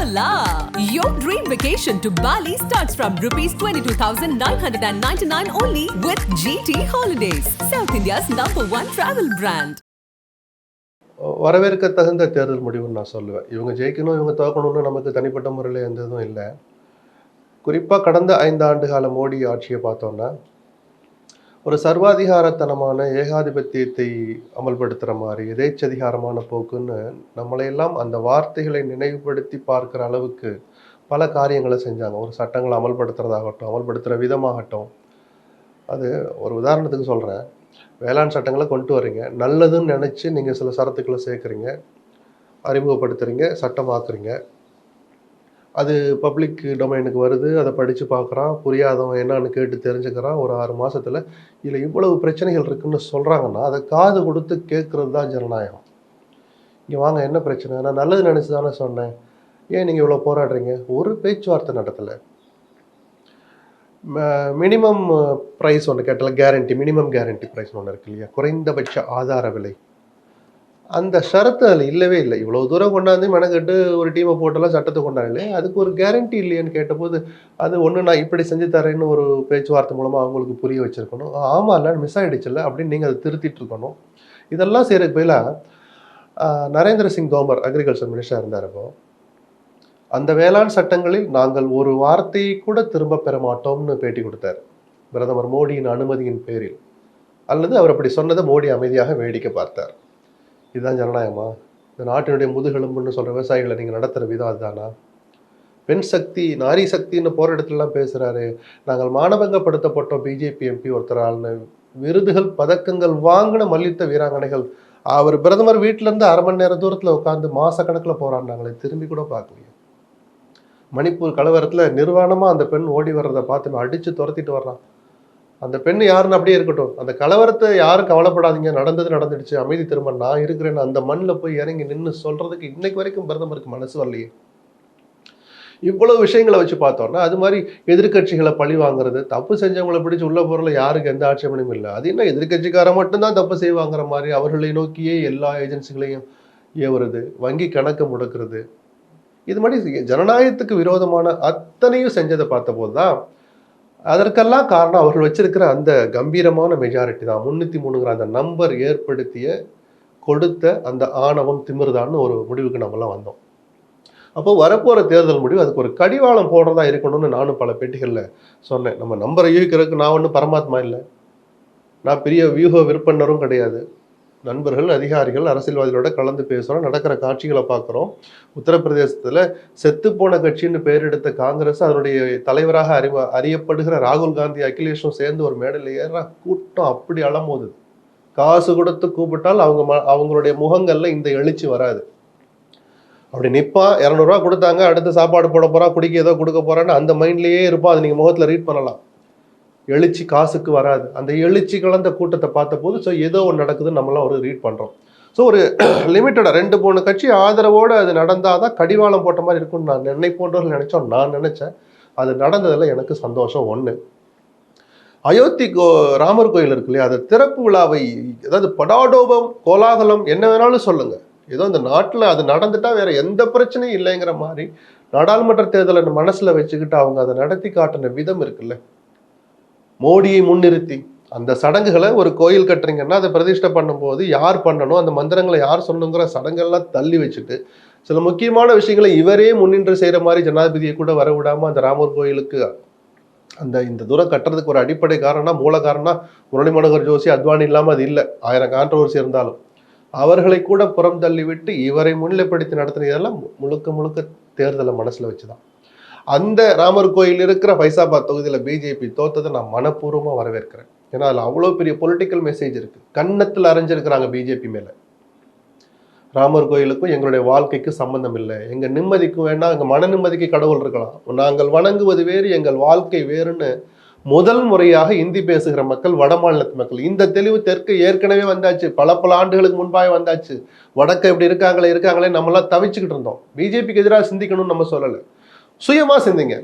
Hola! Your dream vacation to Bali starts from rupees 22,999 only with GT Holidays, South India's #1 travel brand. வரவேற்க தகுந்த தேர்தல் முடிவுன்னு நான் சொல்லுவேன். இவங்க ஜெயிக்கணும், இவங்க தோக்கணும்னு நமக்கு தனிப்பட்ட முறையில் எந்த இதுவும் இல்லை. குறிப்பாக கடந்த 5 ஆண்டு கால மோடி ஆட்சியை பார்த்தோன்னா, ஒரு சர்வாதிகாரத்தனமான ஏகாதிபத்தியத்தை அமல்படுத்துகிற மாதிரி எதேச்சதிகாரமான போக்குன்னு நம்மளையெல்லாம் அந்த வார்த்தைகளை நினைவுபடுத்தி பார்க்குற அளவுக்கு பல காரியங்களை செஞ்சாங்க. ஒரு சட்டங்களை அமல்படுத்துறதாகட்டும், அமல்படுத்துகிற விதமாகட்டும். அது ஒரு உதாரணத்துக்கு சொல்கிறேன். வேளாண் சட்டங்களை கொண்டு வரீங்க, நல்லதுன்னு நினச்சி நீங்கள் சில சரத்துக்களை சேர்க்குறீங்க, அறிமுகப்படுத்துகிறீங்க, சட்டமாக்குறீங்க. அது பப்ளிக் டொமைனுக்கு வருது, அதை படித்து பார்க்குறான், புரியாதவன் என்னன்னு கேட்டு தெரிஞ்சுக்கிறான். ஒரு 6 மாதத்தில் இதில் இவ்வளவு பிரச்சனைகள் இருக்குதுன்னு சொல்கிறாங்கன்னா, அதை காது கொடுத்து கேட்குறது தான் ஜனநாயகம். இங்கே வாங்க, என்ன பிரச்சனை? நான் நல்லது நினச்சி தானே சொன்னேன், ஏன் நீங்கள் இவ்வளோ போராடுறீங்க? ஒரு பேச்சுவார்த்தை நடத்தலை. மினிமம் ப்ரைஸ் ஒன்று கேட்டால, கேரண்டி, மினிமம் கேரண்டி ப்ரைஸ் ஒன்று இருக்கு இல்லையா, குறைந்தபட்ச ஆதார விலை. அந்த ஷரத்து அதில் இல்லவே இல்லை. இவ்வளோ தூரம் கொண்டாந்து மெனக்கெட்டு ஒரு டீமை போட்டெல்லாம் சட்டத்தை கொண்டாடலே, அதுக்கு ஒரு கேரண்டி இல்லையான்னு கேட்டபோது, அது ஒன்று நான் இப்படி செஞ்சு தரேன்னு ஒரு பேச்சுவார்த்தை மூலமாக அவங்களுக்கு புரிய வச்சுருக்கணும். ஆமாம், இல்லை மிஸ் ஆகிடுச்சுல்ல அப்படின்னு நீங்கள் அதை திருத்திட்டு இருக்கணும். இதெல்லாம் செய்கிறதுக்கு பதிலாக நரேந்திர சிங் தோமர் அக்ரிகல்ச்சர் மினிஸ்டராக இருந்தாரப்போ, அந்த வேளாண் சட்டங்களில் நாங்கள் ஒரு வார்த்தையை கூட திரும்ப பெற மாட்டோம்னு பேட்டி கொடுத்தார் பிரதமர் மோடியின் அனுமதியின் பேரில். அல்லது அவர் அப்படி சொன்னதை மோடி அமைதியாக வேடிக்கை பார்த்தார். இதுதான் ஜனநாயகமா? இந்த நாட்டினுடைய முதுகெலும்புன்னு சொல்கிற விவசாயிகளை நீங்கள் நடத்துகிற விதம் அதுதானா? பெண் சக்தி, நாரி சக்தின்னு போகிற இடத்துலலாம் பேசுகிறாரு. நாங்கள் மானபங்கப்படுத்தப்பட்டோம் பிஜேபி எம்பி ஒருத்தரால்னு. விருதுகள், பதக்கங்கள் வாங்கின மல்யுத்த வீராங்கனைகள் அவர் பிரதமர் வீட்டிலேருந்து 1/2 மணி நேரம் தூரத்தில் உட்காந்து மாதக்கணக்கில் போராடினாங்களே, திரும்பி கூட பார்க்கலையே. மணிப்பூர் கலவரத்தில் நிர்வாணமாக அந்த பெண் ஓடி வர்றதை பார்த்து நான் அடித்து துரத்திட்டு வர்றான். அந்த பெண் யாருன்னு அப்படியே இருக்கட்டும், அந்த கலவரத்தை யாரும் கவலைப்படாதீங்க, நடந்தது நடந்துடுச்சு, அமைதி திரும்ப நான் இருக்கிறேன்னு அந்த மண்ணில் போய் இறங்கி நின்று சொல்கிறதுக்கு இன்னைக்கு வரைக்கும் பிரதமருக்கு மனசு வரலையே. இவ்வளவு விஷயங்களை வச்சு பார்த்தோன்னா, அது மாதிரி எதிர்கட்சிகளை பழி வாங்குறது, தப்பு செஞ்சவங்களை பிடிச்சி உள்ள போகிறல யாருக்கு எந்த ஆட்சேபனையும் இல்லை. அது என்ன, எதிர்கட்சிக்காரன் மட்டும்தான் தப்பு செய்வாங்கிற மாதிரி அவர்களை நோக்கியே எல்லா ஏஜென்சிகளையும் ஏவுறது, வங்கி கணக்கு முடக்கிறது, இது மாதிரி ஜனநாயகத்துக்கு விரோதமான அத்தனையும் செஞ்சதை பார்த்த போது தான் அதற்கெல்லாம் காரணம் அவர்கள் வச்சிருக்கிற அந்த கம்பீரமான மெஜாரிட்டி தான். 303 அந்த நம்பர் ஏற்படுத்திய கொடுத்த அந்த ஆணவம், திமிர்தான்னு ஒரு முடிவுக்கு நம்மலாம் வந்தோம். அப்போ வரப்போகிற தேர்தல் முடிவு அதுக்கு ஒரு கடிவாளம் போடுறதா இருக்கணும்னு நானும் பல பேட்டிகளில் சொன்னேன். நம்ம நம்பரை யூகிக்கிறதுக்கு நான் ஒன்றும் பரமாத்மா இல்லை, நான் பெரிய வியூக விற்பனரும் கிடையாது. நண்பர்கள், அதிகாரிகள், அரசியல்வாதிகளோட கலந்து பேசுகிறோம், நடக்கிற காட்சிகளை பார்க்குறோம். உத்தரப்பிரதேசத்தில் செத்துப்போன கட்சின்னு பேர் எடுத்த காங்கிரஸ், அதனுடைய தலைவராக அறியப்படுகிற ராகுல் காந்தி, அகிலேஷும் சேர்ந்து ஒரு மேடையில் ஏற கூட்டம் அப்படி அலமோது. காசு கொடுத்து கூப்பிட்டால் அவங்களுடைய முகங்களில் இந்த எழுச்சி வராது. அப்படி நிற்பான், 200 ரூபா கொடுத்தாங்க, அடுத்து சாப்பாடு போட போகிறான், குடிக்க ஏதோ கொடுக்க போகிறான்னு அந்த மைண்ட்லேயே இருப்பான். அது நீங்கள் முகத்தில் ரீட் பண்ணலாம். எழுச்சி காசுக்கு வராது. அந்த எழுச்சி கலந்த கூட்டத்தை பார்த்த போது ஸோ ஏதோ ஒன்று நடக்குதுன்னு நம்மளாம் ஒரு ரீட் பண்ணுறோம். ஸோ ஒரு லிமிட்டடாக 2-3 கட்சி ஆதரவோடு அது நடந்தால் தான் கடிவாளம் போட்ட மாதிரி இருக்கும்னு நான் போன்றவர்கள் நினச்சோம். நான் நினச்சேன். அது நடந்ததில் எனக்கு சந்தோஷம். ஒன்று, அயோத்தி ராமர் கோயில் இருக்கு இல்லையா, அது திறப்பு விழாவை, அதாவது படாடோபம், கோலாகலம் என்ன வேணாலும் சொல்லுங்கள், ஏதோ இந்த நாட்டில் அது நடந்துட்டால் வேறு எந்த பிரச்சனையும் இல்லைங்கிற மாதிரி நாடாளுமன்ற தேர்தலை மனசில் வச்சுக்கிட்டு அவங்க அதை நடத்தி காட்டின விதம் இருக்குல்ல, மோடியை முன்னிறுத்தி அந்த சடங்குகளை, ஒரு கோயில் கட்டுறீங்கன்னா அதை பிரதிஷ்டை பண்ணும்போது யார் பண்ணணும், அந்த மந்திரங்களை யார் சொல்லணுங்கிற சடங்கெல்லாம் தள்ளி வச்சுட்டு சில முக்கியமான விஷயங்களை இவரே முன்னின்று செய்கிற மாதிரி ஜனாதிபதியை கூட வர விடாமல் அந்த ராமர் கோயிலுக்கு இந்த தூரம் கட்டுறதுக்கு ஒரு அடிப்படை காரணம், மூல காரணம் முரளி மனோகர் ஜோஷி, அத்வானி இல்லாமல் அது இல்லை. 1000 கான்ட்ரவர்சி இருந்தாலும் அவர்களை கூட புறம் தள்ளி விட்டு இவரை முன்னிலைப்படுத்தி நடத்தின இதெல்லாம் முழுக்க தேர்தலை மனசில் வச்சு தான். அந்த ராமர் கோயில் இருக்கிற ஃபைசாபாத் தொகுதியில் பிஜேபி தோத்ததை நான் மனப்பூர்வமாக வரவேற்கிறேன். ஏன்னா அதில் அவ்வளோ பெரிய பொலிட்டிக்கல் மெசேஜ் இருக்குது. கன்னத்தில் அரைஞ்சிருக்கிறாங்க பிஜேபி மேலே. ராமர் கோயிலுக்கும் எங்களுடைய வாழ்க்கைக்கு சம்பந்தம் இல்லை, எங்கள் நிம்மதிக்கும் வேண்டாம், எங்கள் மன நிம்மதிக்கு கடவுள் இருக்கலாம், நாங்கள் வணங்குவது வேறு, எங்கள் வாழ்க்கை வேறுன்னு முதல் முறையாக இந்தி பேசுகிற மக்கள், வட மாநிலத்து மக்கள், இந்த தெளிவு தெற்கு ஏற்கனவே வந்தாச்சு. பல ஆண்டுகளுக்கு முன்பாக வந்தாச்சு. வடக்க இப்படி இருக்காங்களே நம்மளாம் தவிச்சுக்கிட்டு இருந்தோம். பிஜேபிக்கு எதிராக சிந்திக்கணும்னு நம்ம சொல்லலை, சுயமா சிந்திங்க.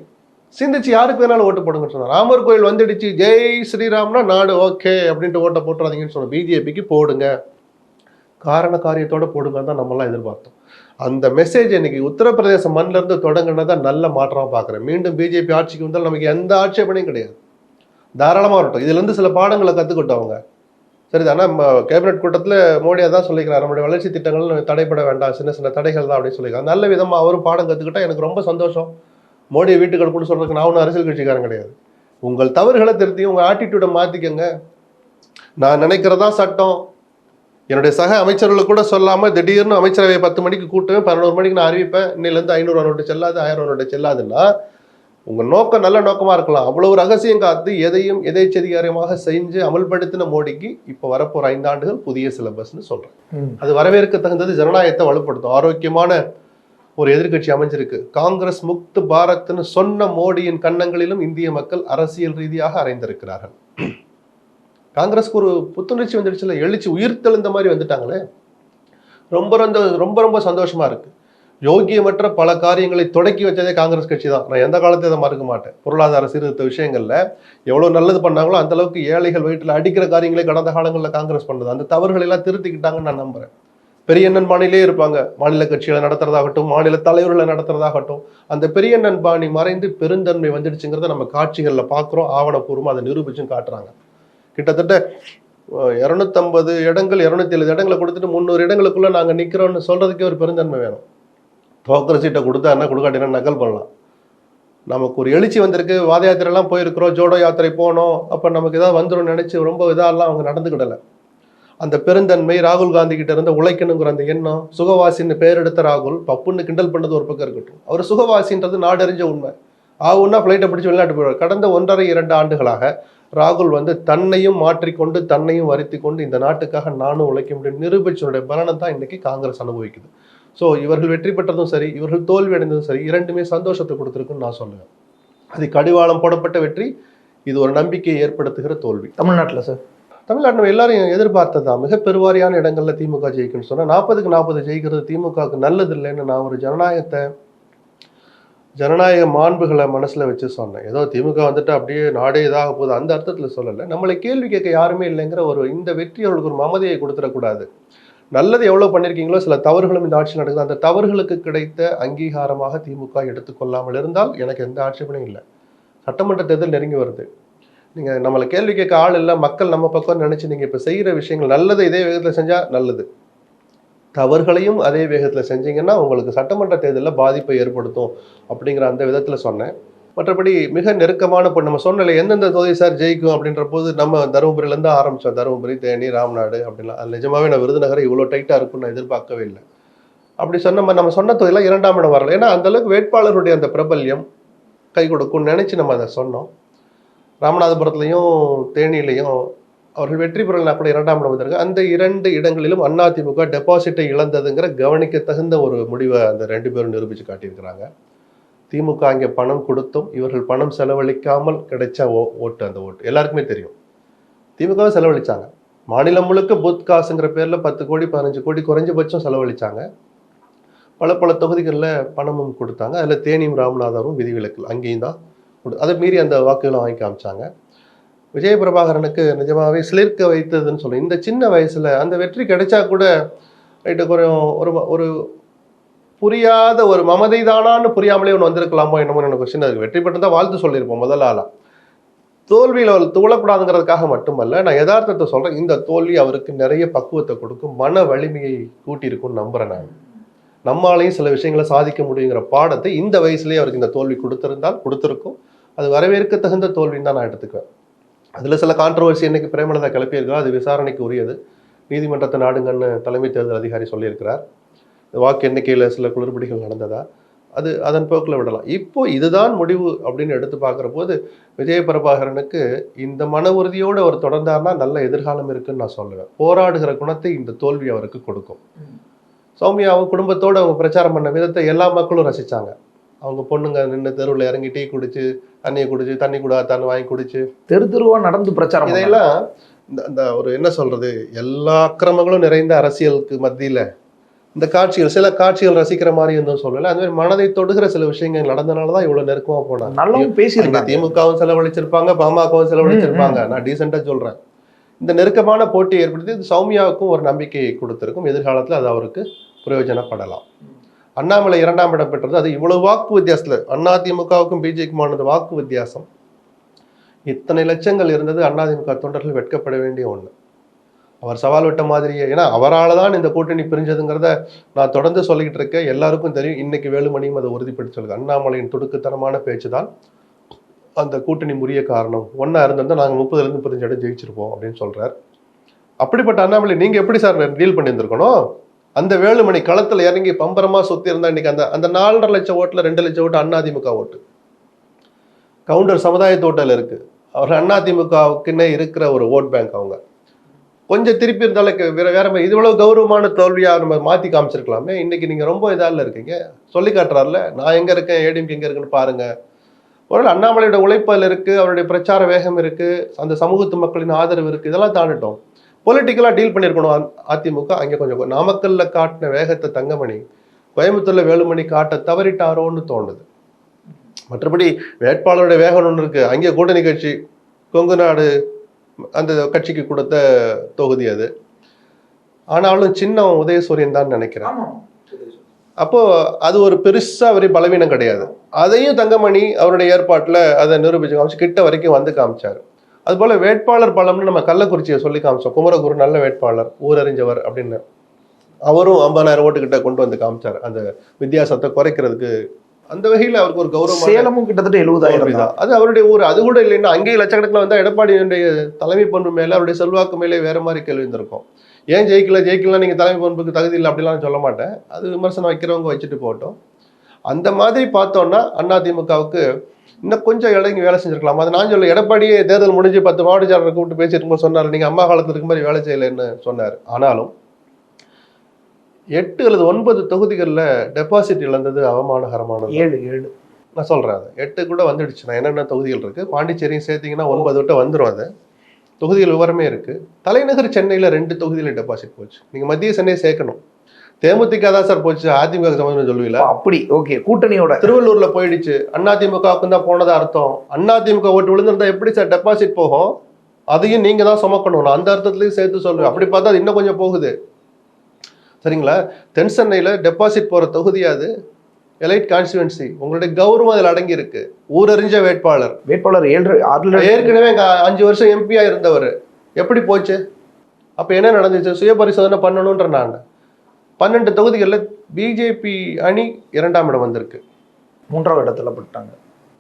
சிந்திச்சு யாருக்கு வேணாலும் ஓட்டு போடுங்கன்னு சொன்னார். ராமர் கோயில் வந்துடுச்சு, ஜெய் ஸ்ரீராம்னா நாடு ஓகே அப்படின்ட்டு ஓட்டை போட்டுறாதீங்கன்னு சொன்னோம். பிஜேபிக்கு போடுங்க, காரண காரியத்தோட போடுங்கன்னு தான் நம்மளாம் எதிர்பார்த்தோம். அந்த மெசேஜ் இன்னைக்கு உத்தரப்பிரதேச மண்ணில இருந்து தொடங்கினதா நல்ல மாற்றமா பார்க்குறேன். மீண்டும் பிஜேபி ஆட்சிக்கு வந்தாலும் நமக்கு எந்த ஆட்சேபனையும் கிடையாது. தாராளமாக வரட்டும். இதுல இருந்து சில பாடங்களை கற்றுக்கிட்டோம் அவங்க. சரிதானா? கேபினட் கூட்டத்தில் மோடி அதான் சொல்லிக்கிறார், நம்முடைய வளர்ச்சி திட்டங்கள் தடைப்பட வேண்டாம், சின்ன சின்ன தடைகள் தான் அப்படின்னு சொல்லியிருக்காங்க. நல்ல விதமாக அவரும் பாடம் கற்றுக்கிட்டா எனக்கு ரொம்ப சந்தோஷம். மோடியை வீட்டுக்கு அனுப்புன்னு சொல்றதுக்கு நான் ஒன்றும் அரசியல் கட்சிக்காரன் கிடையாது. உங்கள் தவறுகளை திருத்தி உங்கள் ஆட்டிடியூடை மாற்றிக்கங்க. நான் நினைக்கிறதா சட்டம். என்னுடைய சக அமைச்சர்களுக்கு கூட சொல்லாமல் திடீர்னு அமைச்சரவையை 10 மணிக்கு கூட்டுவேன், 11 மணிக்கு நான் அறிவிப்பேன், இன்னிலேருந்து 500 நோட்டு செல்லாது, 1000 நோட்டு செல்லாதுன்னா உங்கள் நோக்கம் நல்ல நோக்கமாக இருக்கலாம். அவ்வளோ ரகசியம் காத்து எதையும் எதேச்சதிகாரமாக செஞ்சு அமல்படுத்தின மோடிக்கு இப்போ வரப்போகிற 5 ஆண்டுகள் புதிய சிலபஸ்ன்னு சொல்கிறேன். அது வரவேற்க தகுந்தது, ஜனநாயகத்தை வலுப்படுத்தும். ஆரோக்கியமான ஒரு எதிர்கட்சி அமைஞ்சிருக்கு. காங்கிரஸ் முக்து பாரத்னு சொன்ன மோடியின் கன்னங்களிலும் இந்திய மக்கள் அரசியல் ரீதியாக அறைந்திருக்கிறார்கள். காங்கிரஸ்க்கு ஒரு புத்துணர்ச்சி வந்துடுச்சுல, எழுச்சி உயிர்த்தெழுந்த மாதிரி வந்துட்டாங்களே. ரொம்ப ரொம்ப ரொம்ப ரொம்ப சந்தோஷமா இருக்கு. யோகியமற்ற பல காரியங்களை தொடக்கி வச்சதே காங்கிரஸ் கட்சி தான். நான் எந்த காலத்தையும் அதை மறுக்க மாட்டேன். பொருளாதார சீர்திருத்த விஷயங்கள்ல எவ்வளவு நல்லது பண்ணாங்களோ அந்த அளவுக்கு ஏழைகள் வயிற்றில் அடிக்கிற காரியங்களை கடந்த காலங்களில் காங்கிரஸ் பண்ணது. அந்த தவறுகளை எல்லாம் திருத்திக்கிட்டாங்கன்னு நான் நம்புறேன். பெரியண்ணன் பாணியிலே இருப்பாங்க. மாநில கட்சிகளை நடத்துறதாகட்டும், மாநில தலைவர்களை நடத்துறதாகட்டும், அந்த பெரியண்ணன் பாணி மறைந்து பெருந்தன்மை வந்துடுச்சுங்கிறத நம்ம காட்சிகளில் பார்க்குறோம். ஆவணப்பூர்வமாக அதை நிரூபிச்சும் காட்டுறாங்க. கிட்டத்தட்ட 250 இடங்கள் 270 இடங்களை கொடுத்துட்டு 300 இடங்களுக்குள்ள நாங்கள் நிற்கிறோம்னு சொல்றதுக்கே ஒரு பெருந்தன்மை வேணும். தோக்கிற சீட்டை கொடுத்தாருன்னா கொடுக்காட்டினா நகல் பண்ணலாம். நமக்கு ஒரு எழுச்சி வந்திருக்கு, வாத யாத்திரைலாம் போயிருக்கிறோம், ஜோடோ யாத்திரை போனோம், அப்போ நமக்கு ஏதாவது வந்துடும் நினைச்சு ரொம்ப இதெல்லாம் அவங்க நடந்துக்கிடலை. அந்த பெருந்தன்மை, ராகுல் காந்தி கிட்ட இருந்த உழைக்கணுங்கிற அந்த எண்ணம், சுகவாசின்னு பேர் எடுத்த ராகுல் பப்புன்னு கிண்டல் பண்ணது ஒரு பக்கம் இருக்கட்டும், அவர் சுகவாசின்றது நாடறிஞ்ச உண்மை. ஆகுன்னா ஃப்ளைட்டை பிடிச்சி வெளிநாட்டு போயிடுவார். கடந்த 1.5-2 ஆண்டுகளாக ராகுல் தன்னையும் மாற்றிக்கொண்டு தன்னையும் வருத்தி கொண்டு இந்த நாட்டுக்காக நானும் உழைக்க முடியும் நிரூபிச்சனுடைய பலனை தான் இன்னைக்கு காங்கிரஸ் அனுபவிக்குது. ஸோ இவர்கள் வெற்றி பெற்றதும் சரி, இவர்கள் தோல்வி அடைந்ததும் சரி, இரண்டுமே சந்தோஷத்தை கொடுத்துருக்குன்னு நான் சொல்லுவேன். அது கடிவாளம் போடப்பட்ட வெற்றி, இது ஒரு நம்பிக்கையை ஏற்படுத்துகிற தோல்வி. தமிழ்நாட்டில் சார், தமிழ்நாட்டில் நம்ம எல்லாரும் எதிர்பார்த்ததான் மிக பெருவாரியான இடங்கள்ல திமுக ஜெயிக்குன்னு சொன்னா 40க்கு 40 ஜெயிக்கிறது திமுகவுக்கு நல்லது இல்லைன்னு நான் ஒரு ஜனநாயக மாண்புகளை மனசுல வச்சு சொன்னேன். ஏதோ திமுக அப்படியே நாடே இதாக போகுது அந்த அர்த்தத்துல சொல்லலை. நம்மளை கேள்வி கேட்க யாருமே இல்லைங்கிற ஒரு இந்த வெற்றி அவர்களுக்கு ஒரு மமதையை கொடுத்துடக்கூடாது. நல்லது எவ்வளவு பண்ணிருக்கீங்களோ, சில தவறுகளும் இந்த ஆட்சியில் நடக்குது. அந்த தவறுகளுக்கு கிடைத்த அங்கீகாரமாக திமுக எடுத்துக்கொள்ளாமல் இருந்தால் எனக்கு எந்த ஆட்சேபனையும் இல்லை. சட்டமன்ற தேர்தல் நெருங்கி வருது. நீங்க நம்மளை கேள்வி கேட்க ஆள் இல்லை, மக்கள் நம்ம பக்கம் நினைச்சு நீங்க இப்ப செய்யற விஷயங்கள் நல்லது இதே வேகத்துல செஞ்சா நல்லது, தவறுகளையும் அதே வேகத்தில் செஞ்சீங்கன்னா உங்களுக்கு சட்டமன்ற தேர்தலில் பாதிப்பை ஏற்படுத்தும் அப்படிங்கிற அந்த விதத்தில் சொன்னேன். மற்றபடி மிக நெருக்கமான இப்போ நம்ம சொன்னல எந்தெந்த தொகுதி சார் ஜெயிக்கும் அப்படின்ற போது நம்ம தருமபுரியிலேருந்து ஆரம்பித்தோம். தருமபுரி, தேனி, ராம்நாடு அப்படின்லாம். அது நிஜமாவே நான் விருதுநகரை இவ்வளோ டைட்டாக இருக்குன்னு நான் எதிர்பார்க்கவே இல்லை. அப்படி நம்ம சொன்ன தொகுதியெல்லாம் 2ஆம் இடம் வரல. ஏன்னா அந்தளவுக்கு வேட்பாளருடைய அந்த பிரபல்யம் கை கொடுக்கும்னு நினச்சி நம்ம அதை சொன்னோம். ராமநாதபுரத்துலையும் தேனியிலையும் அவர்கள் வெற்றி பெறலாம் கூட 2ஆம் இடம் வந்திருக்கு. அந்த 2 இடங்களிலும் அதிமுக டெபாசிட்டை இழந்ததுங்கிற கவனிக்க தகுந்த ஒரு முடிவை அந்த 2 பேரும் நிரூபித்து காட்டியிருக்கிறாங்க. திமுக அங்கே பணம் கொடுத்தும் இவர்கள் பணம் செலவழிக்காமல் கிடைச்ச ஓட்டு, அந்த ஓட்டு எல்லாருக்குமே தெரியும். திமுகவை செலவழிச்சாங்க. மாநிலம் முழுக்க பூத் காசுங்கிற பேரில் 10 கோடி 15 கோடி குறைஞ்சபட்சம் செலவழிச்சாங்க. பல தொகுதிகளில் பணமும் கொடுத்தாங்க. அதில் தேனியும் ராமநாதரும் விதிவிலக்கு அங்கேயும் தான் அதை மீறி அந்த வாக்குகளை வாங்கி காமிச்சாங்க. விஜயபிரபாகரனுக்கு நிஜமாவே சிலிர்க்க வைத்ததுன்னு சொல்லுவேன். இந்த சின்ன வயசுல அந்த வெற்றி கிடைச்சா கூட ஒரு புரியாத ஒரு மமதை தானான்னு புரியாமலே ஒன்று வந்திருக்கலாமோ என்னமோ எனக்கு கொஸ்டின் இருக்கு. வெற்றி பெற்று தான் வாழ்த்து சொல்லியிருப்போம் முதல் ஆளா. தோல்வியில் அவர் தூளக்கூடாதுங்கிறதுக்காக மட்டுமல்ல, நான் யதார்த்தத்தை சொல்றேன். இந்த தோல்வி அவருக்கு நிறைய பக்குவத்தை கொடுக்கும், மன வலிமையை கூட்டியிருக்கும்னு நம்புறேன் நான். நம்மளாலையும் சில விஷயங்களை சாதிக்க முடியுங்கிற பாடத்தை இந்த வயசுலேயே அவருக்கு இந்த தோல்வி கொடுத்துருக்கும். அது வரவேற்க தகுந்த தோல்வின்னு தான் நான் எடுத்துக்குவேன். அதில் சில கான்ட்ரவர்சி இன்னைக்கு பிரேமலதா கிளப்பியிருக்கிறா, அது விசாரணைக்கு உரியது. நீதிமன்றத்தை நாடுங்கன்னு தலைமை தேர்தல் அதிகாரி சொல்லியிருக்கிறார். வாக்கு எண்ணிக்கையில் சில குளறுபடிகள் நடந்ததா, அது அதன் போக்கில் விடலாம். இப்போ இதுதான் முடிவு அப்படின்னு எடுத்து பார்க்குற போது விஜயபிரபாகரனுக்கு இந்த மன உறுதியோடு அவர் தொடர்ந்தார்னா நல்ல எதிர்காலம் இருக்குன்னு நான் சொல்லுவேன். போராடுகிற குணத்தை இந்த தோல்வி அவருக்கு கொடுக்கும். சௌமியா அவங்க குடும்பத்தோடு அவங்க பிரச்சாரம் பண்ண விதத்தை எல்லா மக்களும் ரசித்தாங்க. அவங்க பொண்ணுங்க நின்று தெருவில் இறங்கி டீ குடிச்சு, தண்ணியை குடிச்சு, தண்ணி குடாத்தான்னு வாங்கி குடிச்சு தெருவா நடந்து பிரச்சாரம். இதையெல்லாம் இந்த ஒரு என்ன சொல்றது, எல்லா அக்கிரமங்களும் நிறைந்த அரசியலுக்கு மத்தியில் இந்த காட்சிகள், சில காட்சிகள் ரசிக்கிற மாதிரி இருந்தும் சொல்லல, அந்த மாதிரி மனதை தொடுகிற சில விஷயங்கள் நடந்தனாலதான் இவ்வளவு நெருக்கமா போனாங்க. நல்லாவும் பேசியிருக்காங்க. திமுகவும் செலவழிச்சிருப்பாங்க, பாமகவும் செலவழிச்சிருப்பாங்க. நான் டீசெண்டா சொல்றேன். இந்த நெருக்கமான போட்டி ஏற்படுத்தி சௌமியாவுக்கும் ஒரு நம்பிக்கையை கொடுத்திருக்கும். எதிர்காலத்தில் அது அவருக்கு பிரயோஜனப்படலாம். அண்ணாமலை 2ஆம் இடம் பெற்றது. அது இவ்வளவு வாக்கு வித்தியாசத்தில் அதிமுகவுக்கும் பிஜேபிக்குமானது வாக்கு வித்தியாசம். இத்தனை லட்சங்கள் இருந்தது. அதிமுக தொண்டர்கள் வெட்கப்பட வேண்டிய ஒண்ணு. அவர் சவால் விட்ட மாதிரியே, ஏன்னா அவரால் தான் இந்த கூட்டணி பிரிஞ்சதுங்கிறத நான் தொடர்ந்து சொல்லிக்கிட்டு இருக்கேன். எல்லாருக்கும் தெரியும். இன்னைக்கு வேலுமணியும் அதை உறுதிப்படுத்தி சொல்லுங்க. அண்ணாமலையின் துடுக்குத்தனமான பேச்சு தான் அந்த கூட்டணி முறிய காரணம். ஒன்னா இருந்திருந்தா நாங்கள் 30லேருந்து 35 இடம் ஜெயிச்சிருப்போம் அப்படின்னு சொல்றாரு. அப்படிப்பட்ட அண்ணாமலை நீங்க எப்படி சார் டீல் பண்ணியிருந்திருக்கணும்? அந்த வேலுமணி களத்துல இறங்கி பம்பரமா சுத்தி இருந்தா இன்னைக்கு அந்த 4.5 லட்சம் ஓட்டுல 2 லட்சம் ஓட்டு அதிமுக ஓட்டு. கவுண்டர் சமுதாயத்து ஓட்டல் இருக்கு. அவர் அதிமுகவுக்குன்னே இருக்கிற ஒரு ஓட் பேங்க். அவங்க கொஞ்சம் திருப்பி இருந்தாலும் வேற இது இவ்வளவு கௌரவமான தோல்வியா நம்ம மாத்தி காமிச்சிருக்கலாமே. இன்னைக்கு நீங்க ரொம்ப இதால இருக்கீங்க. சொல்லி காட்டுறாருல, நான் எங்க இருக்கேன், ஏடிஎம்கே எங்க இருக்குன்னு பாருங்க. ஒரு அண்ணாமலையோட உழைப்பல் இருக்கு, அவருடைய பிரச்சார வேகம் இருக்கு, அந்த சமூகத்து மக்களின் ஆதரவு இருக்கு. இதெல்லாம் தாண்டிட்டோம். பொலிட்டிக்கலா டீல் பண்ணிருக்கணும் அதிமுக. அங்க கொஞ்சம் நாமக்கல்ல காட்டின வேகத்தை தங்கமணி கோயம்புத்தூர்ல வேலுமணி காட்ட தவறிட்டாரோன்னு தோணுது. மற்றபடி வேட்பாளருடைய வேகம் ஒன்று இருக்கு. அங்கே கூட்டணி கட்சி கொங்கு நாடு அந்த கட்சிக்கு கொடுத்த தொகுதி அது. ஆனாலும் சின்னம் உதயசூரியன் தான் நினைக்கிறேன். அப்போ அது ஒரு பெருசா அவரே பலவீனம் கிடையாது. அதையும் தங்கமணி அவருடைய ஏற்பாட்டுல அதை நிரூபிச்சு காமிச்சு கிட்ட வரைக்கும் வந்து காமிச்சாரு. அது போல வேட்பாளர் பலம்னு நம்ம கள்ளக்குறிச்சியை சொல்லி காமிச்சோம். குமரகுரு நல்ல வேட்பாளர், ஊரறிஞ்சவர் அப்படின்னு. அவரும் 50,000 ஓட்டுக்கிட்ட கொண்டு வந்து காமிச்சார் அந்த வித்தியாசத்தை குறைக்கிறதுக்கு. அந்த வகையில் அவருக்கு ஒரு கௌரவம். சேலமும் கிட்டத்தட்ட 70,000 தான். அது அவருடைய ஊர். அது கூட இல்லைன்னா அங்கேயும் லட்சக்கணக்கில் வந்தால் எடப்பாடியுடைய தலைமை பண்பு மேலே அவருடைய செல்வாக்கு மேலே வேற மாதிரி கேள்வி இருந்திருக்கும். ஏன் ஜெயிக்கலாம் நீங்கள் தலைமை பண்புக்கு தகுதி இல்லை அப்படிலாம் சொல்ல மாட்டேன். அது விமர்சனம் வைக்கிறவங்க வச்சுட்டு போட்டோம். அந்த மாதிரி பார்த்தோம்னா அதிமுகவுக்கு இன்னும் கொஞ்சம் இறங்கி வேலை செஞ்சிருக்கலாம். அது நான் சொல்ல, எடப்பாடியே தேர்தல் முடிஞ்சு 10 மாவட்ட செயலரை கூப்பிட்டு பேசிட்டு இருக்கும்போது சொன்னார், நீங்கள் அம்மா காலத்தில் இருக்க மாதிரி வேலை செய்யலைன்னு சொன்னார். ஆனாலும் 8 அல்லது 9 தொகுதிகளில் டெபாசிட் இழந்தது அவமானகரமானது. 7 நான் சொல்கிறேன். அது 8 கூட வந்துடுச்சு. நான் என்னென்ன தொகுதிகள் இருக்குது, பாண்டிச்சேரியும் சேர்த்திங்கன்னா 9 விட்டு வந்துடும். அது தொகுதிகள் விவரமே இருக்குது. தலைநகர் சென்னையில் 2 தொகுதியில் டெபாசிட் போச்சு. நீங்கள் மத்திய சென்னையை சேர்க்கணும். தேமுதிக தான் சார் போச்சு, அதிமுக சம்பந்தம் சொல்லுவீங்களா? அப்படி ஓகே. கூட்டணியோட திருவள்ளூரில் போயிடுச்சு. அதிமுகவுக்கு தான் போனதா அர்த்தம். அதிமுக ஓட்டு விழுந்திருந்தா எப்படி சார் டெபாசிட் போகும்? அதையும் நீங்கள் தான் சுமக்கணும். நான் அந்த அர்த்தத்துலையும் சேர்த்து சொல்லுவேன். அப்படி பார்த்தா அது இன்னும் கொஞ்சம் போகுது. சரிங்களா? தென் சென்னையில் டெபாசிட் போகிற தொகுதியாது எலைட் கான்ஸ்டிடுவன்சி. உங்களுடைய கௌரவம் அதில் அடங்கி இருக்கு. ஊரறிஞ்ச வேட்பாளர் 7 ஏற்கனவே 5 வருஷம் எம்பியா இருந்தவர். எப்படி போச்சு? அப்போ என்ன நடந்துச்சு? சுய பரிசோதனை பண்ணணுன்ற நான் 12 தொகுதிகளில் பிஜேபி அணி 2ஆம் இடம் வந்திருக்கு. 3ஆவது இடத்துல போட்டாங்க.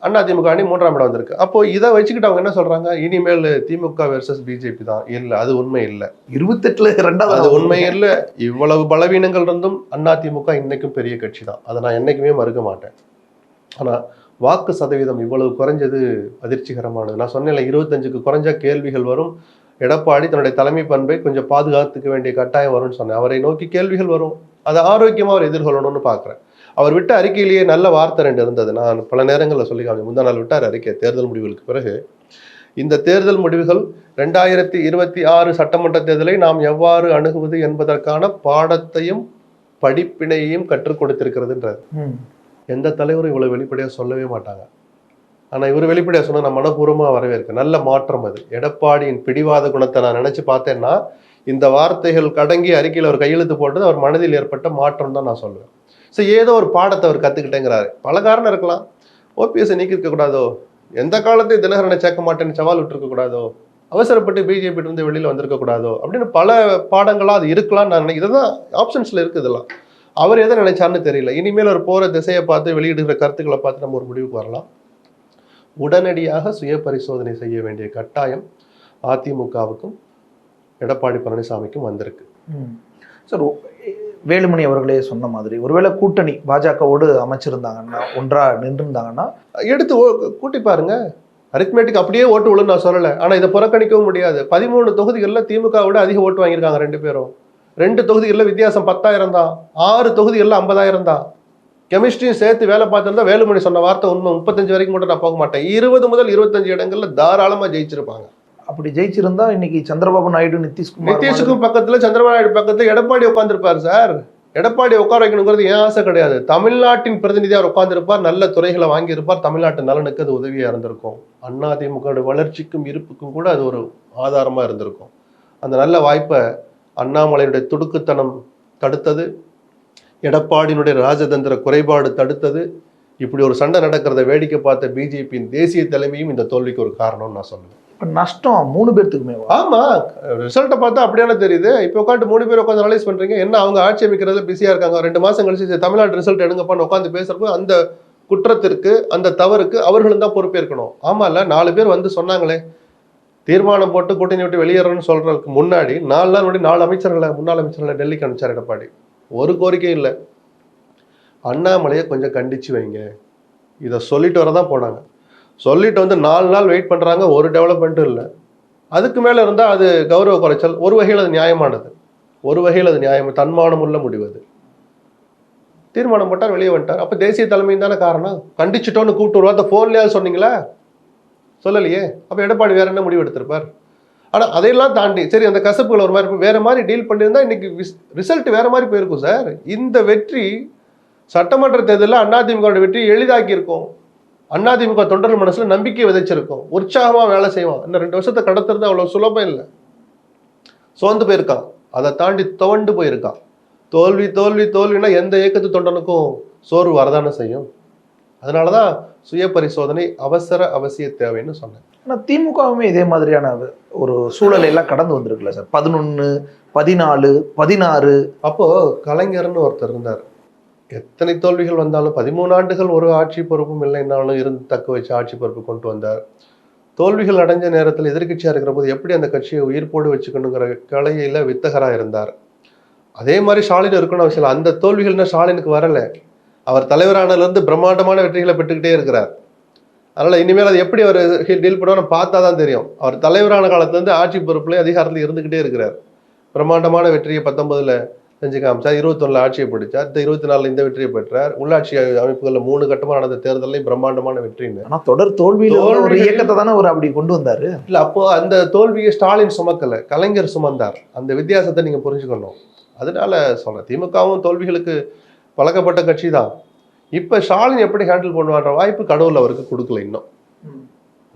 அதிமுக அணி 3ஆம் இடம் வந்திருக்கு. அப்போ இதை வச்சுக்கிட்டு அவங்க என்ன சொல்றாங்க? இனிமேல் திமுக வெர்சஸ் பிஜேபி தான். இல்லை, அது உண்மை இல்லை. 28ல் 2வது அது உண்மை இல்லை. இவ்வளவு பலவீனங்கள் இருந்தும் அதிமுக இன்னைக்கும் பெரிய கட்சி தான். அதை நான் என்னைக்குமே மறுக்க மாட்டேன். ஆனால் வாக்கு சதவீதம் இவ்வளவு குறைஞ்சது அதிர்ச்சிகரமானது. நான் சொன்னேன்ல, 25க்கு குறைஞ்சா கேள்விகள் வரும். எடப்பாடி தன்னுடைய தலைமை பண்பை கொஞ்சம் பாதுகாத்துக்க வேண்டிய கட்டாயம் வரும்னு சொன்னேன். அவரை நோக்கி கேள்விகள் வரும். அதை ஆரோக்கியமாக அவர் எதிர்கொள்ளணும்னு பார்க்குறேன். அவர் விட்ட அறிக்கையிலேயே நல்ல வார்த்தை 2 இருந்தது. நான் பல நேரங்களில் சொல்லி காமிச்சேன். முந்தா நாள் விட்டார் அறிக்கை, தேர்தல் முடிவுகளுக்கு பிறகு. இந்த தேர்தல் முடிவுகள் 2026 சட்டமன்ற தேர்தலை நாம் எவ்வாறு அணுகுவது என்பதற்கான பாடத்தையும் படிப்பினையையும் கற்றுக் கொடுத்திருக்கிறதுன்றது. எந்த தலைவரும் இவ்வளவு வெளிப்படையாக சொல்லவே மாட்டாங்க. ஆனால் இவர் வெளிப்படையாக சொன்னால் நான் மனப்பூர்வமாக வரவேற்கிறேன். நல்ல மாற்றம் அது. எடப்பாடியின் பிடிவாத குணத்தை நான் நினச்சி பார்த்தேன்னா, இந்த வார்த்தைகள் கடங்கி அறிக்கையில் அவர் கையெழுத்து போட்டது அவர் மனதில் ஏற்பட்ட மாற்றம் தான் நான் சொல்லுவேன். ஸோ ஏதோ ஒரு பாடத்தை அவர் கற்றுக்கிட்டேங்கிறாரு. பல காரணம் இருக்கலாம். ஓபிஎஸ்ஸை நீக்கிருக்கக்கூடாதோ, எந்த காலத்தையும் தினகரனை சேர்க்க மாட்டேன்னு சவால் விட்டுருக்கக்கூடாதோ, அவசரப்பட்டு பிஜேபி இருந்து வெளியில் வந்திருக்கக்கூடாதோ அப்படின்னு பல பாடங்களாக அது இருக்கலாம்னு நான் நினைக்கிறேன். இதுதான் ஆப்ஷன்ஸில் இருக்குது. இதெல்லாம் அவர் எதை நினைச்சாருன்னு தெரியல. இனிமேல் அவர் போகிற திசையை பார்த்து வெளியிடுகிற கருத்துக்களை பார்த்து நம்ம ஒரு முடிவுக்கு வரலாம். உடனடியாக சுய பரிசோதனை செய்ய வேண்டிய கட்டாயம் அதிமுகவுக்கும் எடப்பாடி பழனிசாமிக்கும் வந்திருக்கு. சார், வேலுமணி அவர்களே சொன்ன மாதிரி ஒருவேளை கூட்டணி பாஜகவோடு அமைச்சிருந்தாங்கன்னா, ஒன்றா நின்றுருந்தாங்கன்னா எடுத்து கூட்டி பாருங்க. அரித்மேட்டிக் அப்படியே ஓட்டு விழுன்னு நான் சொல்லலை. ஆனால் இதை புறக்கணிக்கவும் முடியாது. 13 தொகுதிகளில் திமுக விட அதிக ஓட்டு வாங்கியிருக்காங்க 2 பேரும். 2 தொகுதிகளில் வித்தியாசம் 10,000 தான். 6 தொகுதிகளில் 50,000 தான். கெமிஸ்ட்ரியும் சேர்த்து வேலை பார்த்துருந்தா வேலுமணி சொன்ன வார்த்தை உண்மை. 35 வரைக்கும் கூட நான் போக மாட்டேன். 20 முதல் 25 இடங்கள்ல தாராளமாக ஜெயிச்சிருப்பாங்க. அப்படி ஜெயிச்சிருந்தா இன்னைக்கு சந்திரபாபு நாயுடு நிதிஷ்குமார் பக்கத்துல, சந்திரபாபு நாயுடு பக்கத்துல எடப்பாடி உட்காந்துருப்பாரு சார். எடப்பாடி உட்கார வைக்கணுங்கிறது ஏன் ஆசை கிடையாது. தமிழ்நாட்டின் பிரதிநிதியாக அவர் உட்கார்ந்துருப்பார். நல்ல துறைகளை வாங்கியிருப்பார். தமிழ்நாட்டு நலனுக்கு அது உதவியா இருந்திருக்கும். அதிமுக வளர்ச்சிக்கும் இருப்புக்கும் கூட அது ஒரு ஆதாரமா இருந்திருக்கும். அந்த நல்ல வாய்ப்பை அண்ணாமலையுடைய துடுக்குத்தனம் தடுத்தது. எடப்பாடியினுடைய ராஜதந்திர குறைபாடு தடுத்தது. இப்படி ஒரு சண்டை நடக்கிறத வேடிக்கை பார்த்த பிஜேபியின் தேசிய தலைமையும் இந்த தோல்விக்கு ஒரு காரணம்னு நான் சொல்லுவேன். இப்போ நஷ்டம் 3 பேர்த்துக்குமே. ஆமா, ரிசல்ட்டை பார்த்தா அப்படியான தெரியுது. இப்போ உட்காந்து 3 பேர் உட்காந்து அனலைஸ் பண்றீங்க, என்ன அவங்க ஆட்சி அமைக்கிறதுல பிஸியா இருக்காங்க. 2 மாசம் கழிச்சு தமிழ்நாடு ரிசல்ட் எடுங்கப்பான்னு உட்காந்து பேசுறப்போ அந்த குற்றத்திற்கு அந்த தவறுக்கு அவர்களும் தான் பொறுப்பேற்கணும். ஆமால, 4 பேர் வந்து சொன்னாங்களே தீர்மானம் போட்டு கூட்டணி விட்டு வெளியேறணும்னு சொல்றதுக்கு முன்னாடி 4 நாள் முன்னாடி 4 அமைச்சர்களை முன்னாள் அமைச்சர்களை டெல்லிக்கு அனுப்பிச்சார் எடப்பாடி. ஒரு கோரிக்கை இல்லை, அண்ணாமலையை கொஞ்சம் கண்டிச்சு வைங்க, இதை சொல்லிட்டு வரதான் போனாங்க. சொல்லிட்டு வந்து 4 நாள் வெயிட் பண்றாங்க, ஒரு டெவலப்மெண்ட்டும் இல்லை. அதுக்கு மேல இருந்தா அது கௌரவ குறைச்சல். ஒரு வகையில் அது நியாயமானது, ஒரு வகையில் அது நியாயம், தன்மானம் உள்ள முடிவு. அது தீர்மானம் போட்டார், வெளியே வந்துட்டார். அப்ப தேசிய தலைமையும் தானே காரணம். கண்டிச்சுட்டோன்னு கூப்பிட்டு ஒரு வார்த்தை போன்லயாவது சொன்னீங்களா? சொல்லலையே. அப்ப எடப்பாடி வேற என்ன முடிவு எடுத்திருப்பார்? ஆனா அதையெல்லாம் தாண்டி சரி, அந்த கசப்புகள் ஒரு மாதிரி வேற மாதிரி டீல் பண்ணியிருந்தா இன்னைக்கு ரிசல்ட் வேற மாதிரி போயிருக்கும் சார். இந்த வெற்றி சட்டமன்ற தேர்தலில் அதிமுக வெற்றி எளிதாக்கி இருக்கும். அதிமுக தொண்டர்கள் மனசுல நம்பிக்கை விதைச்சிருக்கும், உற்சாகமா வேலை செய்வான். இன்னும் 2 வருஷத்தை கடத்துறது அவ்வளவு சுலபம் இல்லை. சோர்ந்து போயிருக்கான், அதை தாண்டி துவண்டு போயிருக்கான். தோல்வி தோல்வி தோல்வினா எந்த இயக்கத்து தொண்டனுக்கும் சோர்வு வரதானே செய்யும். அதனாலதான் சுய பரிசோதனை அவசிய தேவைன்னு சொன்னேன். ஆனால் திமுகவுமே இதே மாதிரியான ஒரு சூழலை எல்லாம் கடந்து வந்திருக்குல்ல சார். 11, 14, 16. அப்போ கலைஞர்னு ஒருத்தர் இருந்தார். எத்தனை தோல்விகள் வந்தாலும் 13 ஆண்டுகள் ஒரு ஆட்சி பொறுப்பும் இல்லைன்னாலும் இருந்து தக்க வச்சு ஆட்சி பொறுப்பு கொண்டு வந்தார். தோல்விகள் அடைஞ்ச நேரத்தில் எதிர்கட்சியா இருக்கிற போது எப்படி அந்த கட்சியை உயிர்ப்போடு வச்சுக்கணுங்கிற கலையில வித்தகரா இருந்தார். அதே மாதிரி ஸ்டாலின் இருக்கணும் அவசியம். அந்த தோல்விகள்னா ஸ்டாலினுக்கு வரல, அவர் தலைவரானதுல இருந்து பிரம்மாண்டமான வெற்றிகளை பெற்றுக்கிட்டே இருக்கிறார். அதனால இனிமேல் அது எப்படி அவர் டீல் பண்ணுவார் பார்த்தா தான் தெரியும். அவர் தலைவரான காலத்துல இருந்து ஆட்சி பொறுப்புல அதிகாரத்துல இருந்துகிட்டே இருக்கிறார். பிரம்மாண்டமான வெற்றியை 19ல் செஞ்சு காமிச்சார், 21ல் ஆட்சியை பிடிச்சார், 24ல் இந்த வெற்றியை பெற்றார். உள்ளாட்சி அமைப்புகள்ல 3 கட்டமா நடந்த தேர்தலையும் பிரம்மாண்டமான வெற்றின்னு. ஆனா தொடர் தோல்வியில ஒரு இயக்கத்தை தானே அவர் அப்படி கொண்டு வந்தாரு. இல்ல, அப்போ அந்த தோல்வியை ஸ்டாலின் சுமக்கல, கலைஞர் சுமந்தார். அந்த வித்தியாசத்தை நீங்க புரிஞ்சுக்கணும். அதனால சொல்றேன், திமுகவும் தோல்விகளுக்கு பழக்கப்பட்ட கட்சி தான். இப்ப ஸ்டாலின் எப்படி ஹேண்டில் பண்ணுவான்ற வாய்ப்பு கடவுள் அவருக்கு கொடுக்கல, இன்னும்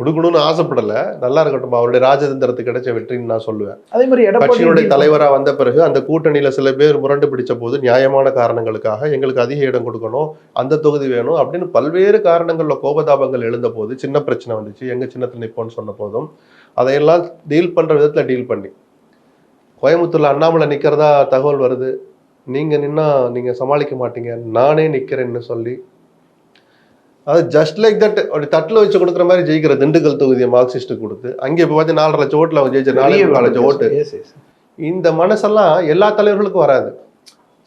கொடுக்கணும்னு ஆசைப்படல. நல்லா இருக்கட்டும், அவருடைய ராஜதந்திரத்துக்கு கிடைச்ச வெற்றின்னு நான் சொல்லுவேன். அதே மாதிரி கட்சியினுடைய தலைவரா வந்த பிறகு அந்த கூட்டணியில சில பேர் முரண்டு பிடிச்ச போது நியாயமான காரணங்களுக்காக எங்களுக்கு அதிக இடம் கொடுக்கணும், அந்த தொகுதி வேணும் அப்படின்னு பல்வேறு காரணங்கள்ல கோபதாபங்கள் எழுந்த போது, சின்ன பிரச்சனை வந்துச்சு, எங்க சின்னத்துல நிப்போன்னு சொன்ன போதும் அதையெல்லாம் டீல் பண்ற விதத்துல டீல் பண்ணி, கோயம்புத்தூர்ல அண்ணாமலை நிக்கிறதா தகவல் வருது, நீங்க நின்னா நீங்க சமாளிக்க மாட்டீங்க, நானே நிக்கிறேன்னு சொல்லி, அது ஜஸ்ட் லைக் தட் அப்படி தட்டில் வச்சு கொடுக்குற மாதிரி ஜெயிக்கிற திண்டுக்கல் தொகுதியை மார்க்சிஸ்ட் கொடுத்து அங்கே இப்போ பார்த்து 4.5 லட்சம் ஓட்டுல அவங்க ஜெயிச்ச 4 லட்சம் ஓட்டு. இந்த மனசெல்லாம் எல்லா தலைவர்களுக்கும் வராது.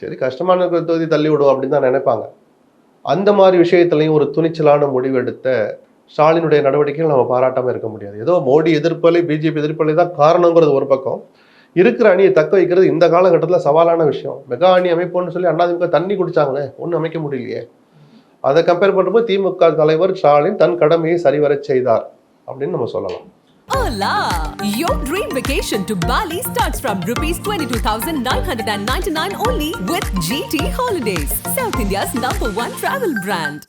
சரி, கஷ்டமான இருக்கிற தொகுதி தள்ளி விடும் அப்படின்னு தான் நினைப்பாங்க. அந்த மாதிரி விஷயத்துலையும் ஒரு துணிச்சலான முடிவெடுத்த ஸ்டாலினுடைய நடவடிக்கைகள் நம்ம பாராட்டாம இருக்க முடியாது. ஏதோ மோடி எதிர்ப்பலை பிஜேபி எதிர்ப்பலை தான் காரணங்கிறது ஒரு பக்கம், இருக்கிற அணியை தக்க வைக்கிறது இந்த காலகட்டத்தில் சவாலான விஷயம். மெகா அணி அமைப்போன்னு சொல்லி அதிமுக தண்ணி குடிச்சாங்களே, ஒன்றும் அமைக்க முடியலையே. அதை கம்பேர் பண்ணும்போது திமுக தலைவர் ஸ்டாலின் தன் கடமையை சரிவர செய்தார் அப்படின்னு நம்ம சொல்லலாம். Hola! Your dream vacation to Bali starts from rupees 22,999 only with GT Holidays, South India's #1 travel brand.